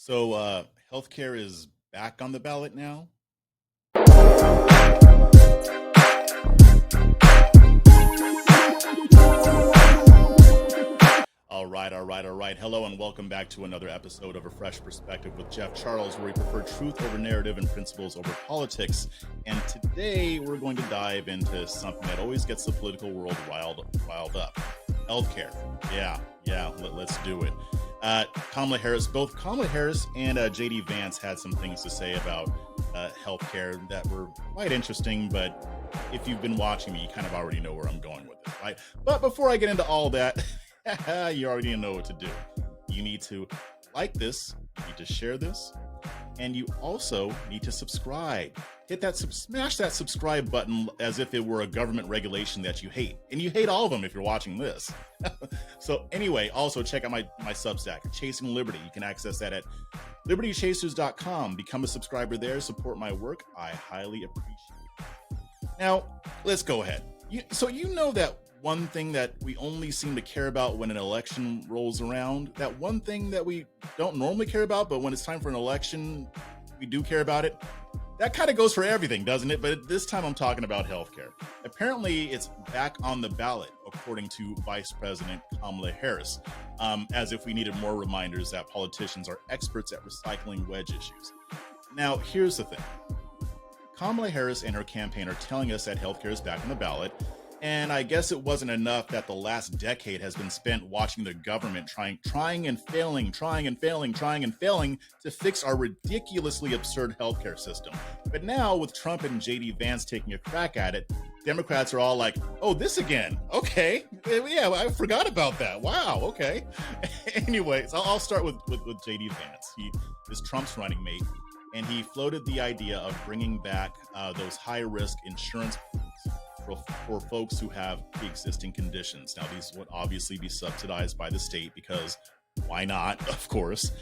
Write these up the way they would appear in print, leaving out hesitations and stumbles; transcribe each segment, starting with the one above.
So, healthcare is back on the ballot now. All right. Hello, and welcome back to another episode of A Fresh Perspective with Jeff Charles, where we prefer truth over narrative and principles over politics. And today, we're going to dive into something that always gets the political world riled up: healthcare. Let's do it. Both Kamala Harris and JD Vance had some things to say about healthcare that were quite interesting, but if you've been watching me, you kind of already know where I'm going with it, right? But before I get into all that, you already know what to do. You need to like this, you need to share this, and you also need to subscribe. Smash that subscribe button as if it were a government regulation that you hate. And you hate all of them if you're watching this. So anyway, also check out my Substack, Chasing Liberty. You can access that at libertychasers.com. Become a subscriber there, support my work. I highly appreciate it. Now, let's go ahead. You know that one thing that we only seem to care about when an election rolls around, that one thing that we don't normally care about, but when it's time for an election, we do care about it. That kind of goes for everything, doesn't it? But this time I'm talking about healthcare. Apparently, it's back on the ballot, according to Vice President Kamala Harris, as if we needed more reminders that politicians are experts at recycling wedge issues. Now, here's the thing. Kamala Harris and her campaign are telling us that healthcare is back on the ballot, and I guess it wasn't enough that the last decade has been spent watching the government trying and failing to fix our ridiculously absurd healthcare system. But now, with Trump and JD Vance taking a crack at it, Democrats are all like, oh, this again. Okay. Yeah, I forgot about that. Wow. Okay. Anyway, so I'll start with JD Vance. He is Trump's running mate, and he floated the idea of bringing back those high-risk insurance for folks who have pre-existing conditions. Now, these would obviously be subsidized by the state because why not, of course.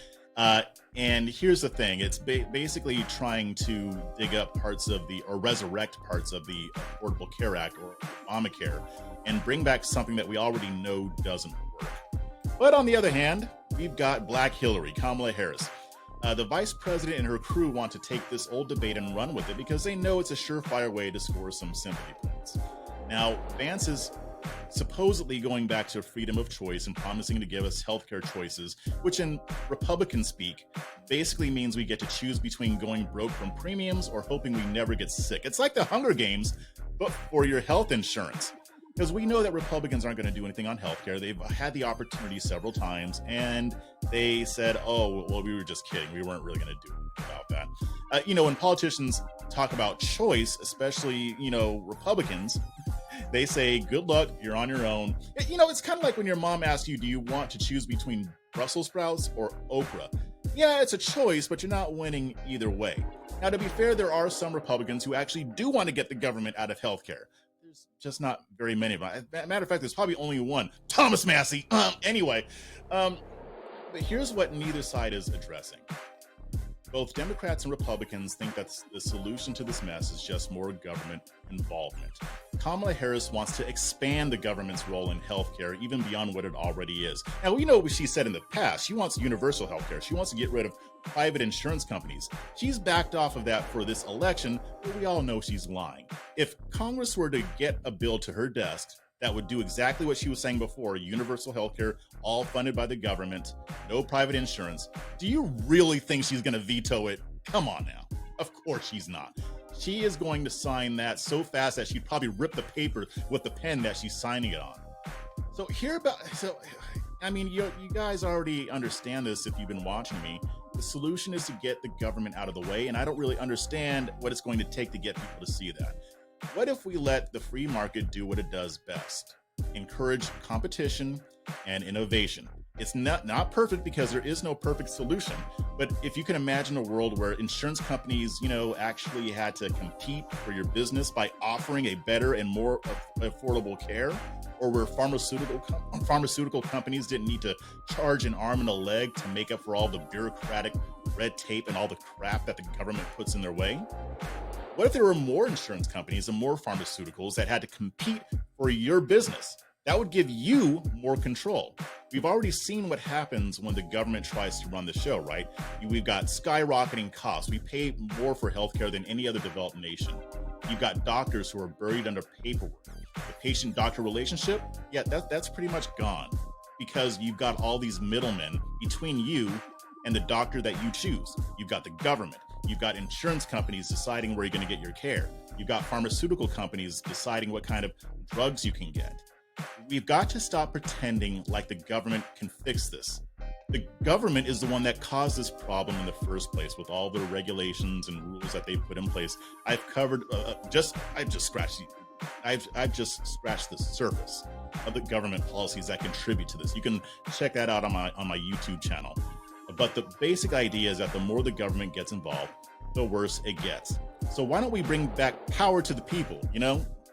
And here's the thing. It's basically trying to dig up resurrect parts of the Affordable Care Act, or Obamacare, and bring back something that we already know doesn't work. But on the other hand, we've got Black Hillary, Kamala Harris. The vice president and her crew want to take this old debate and run with it because they know it's a surefire way to score some sympathy points. Now, Vance is supposedly going back to freedom of choice and promising to give us healthcare choices, which in Republican speak basically means we get to choose between going broke from premiums or hoping we never get sick. It's like the Hunger Games, but for your health insurance. Because we know that Republicans aren't going to do anything on healthcare. They've had the opportunity several times, and they said, oh, well, we were just kidding. We weren't really going to do anything about that. When politicians talk about choice, especially, Republicans, they say, good luck, you're on your own. It's kind of like when your mom asks you, do you want to choose between Brussels sprouts or okra? Yeah, it's a choice, but you're not winning either way. Now, to be fair, there are some Republicans who actually do want to get the government out of healthcare. Just not very many of them. Matter of fact, there's probably only one, Thomas Massey. Anyway, but here's what neither side is addressing. Both Democrats and Republicans think that the solution to this mess is just more government involvement. Kamala Harris wants to expand the government's role in healthcare even beyond what it already is. Now, we know what she said in the past. She wants universal healthcare. She wants to get rid of private insurance companies. She's backed off of that for this election, but we all know she's lying. If Congress were to get a bill to her desk that would do exactly what she was saying before, universal healthcare, all funded by the government, no private insurance, do you really think she's going to veto it? Come on now. Of course she's not. She is going to sign that so fast that she'd probably rip the paper with the pen that she's signing it on. You guys already understand this if you've been watching me. The solution is to get the government out of the way, and I don't really understand what it's going to take to get people to see that. What if we let the free market do what it does best? Encourage competition and innovation. It's not perfect because there is no perfect solution, but if you can imagine a world where insurance companies, actually had to compete for your business by offering a better and more affordable care, or where pharmaceutical companies didn't need to charge an arm and a leg to make up for all the bureaucratic red tape and all the crap that the government puts in their way? What if there were more insurance companies and more pharmaceuticals that had to compete for your business? That would give you more control. We've already seen what happens when the government tries to run the show, right? We've got skyrocketing costs. We pay more for healthcare than any other developed nation. You've got doctors who are buried under paperwork. The patient-doctor relationship, yeah, that's pretty much gone because you've got all these middlemen between you and the doctor that you choose. You've got the government. You've got insurance companies deciding where you're going to get your care. You've got pharmaceutical companies deciding what kind of drugs you can get. We've got to stop pretending like the government can fix this. The government is the one that caused this problem in the first place with all the regulations and rules that they put in place. I've just scratched the surface of the government policies that contribute to this. You can check that out on my YouTube channel. But the basic idea is that the more the government gets involved, the worse it gets. So why don't we bring back power to the people,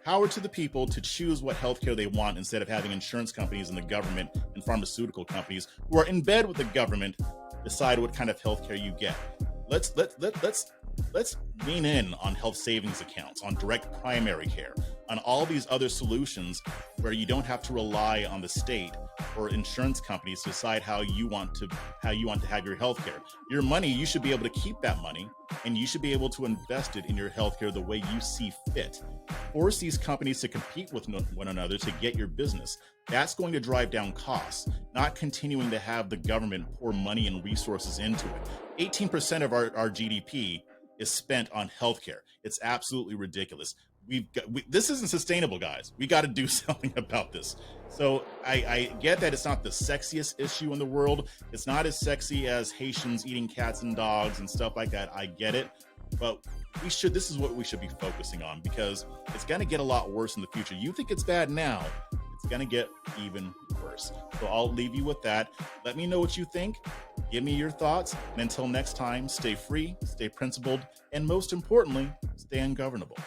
Power to the people to choose what healthcare they want instead of having insurance companies and the government and pharmaceutical companies who are in bed with the government decide what kind of healthcare you get. Let's lean in on health savings accounts, on direct primary care, on all these other solutions where you don't have to rely on the state or insurance companies to decide how you want to have your healthcare. Your money, you should be able to keep that money and you should be able to invest it in your healthcare the way you see fit. Force these companies to compete with one another to get your business. That's going to drive down costs, not continuing to have the government pour money and resources into it. 18% of our GDP is spent on healthcare. It's absolutely ridiculous. This isn't sustainable, guys. We got to do something about this. So I get that it's not the sexiest issue in the world. It's not as sexy as Haitians eating cats and dogs and stuff like that. I get it, but this is what we should be focusing on because it's going to get a lot worse in the future. You think it's bad now, it's going to get even worse. So I'll leave you with that. Let me know what you think. Give me your thoughts. And until next time, stay free, stay principled, and most importantly, stay ungovernable.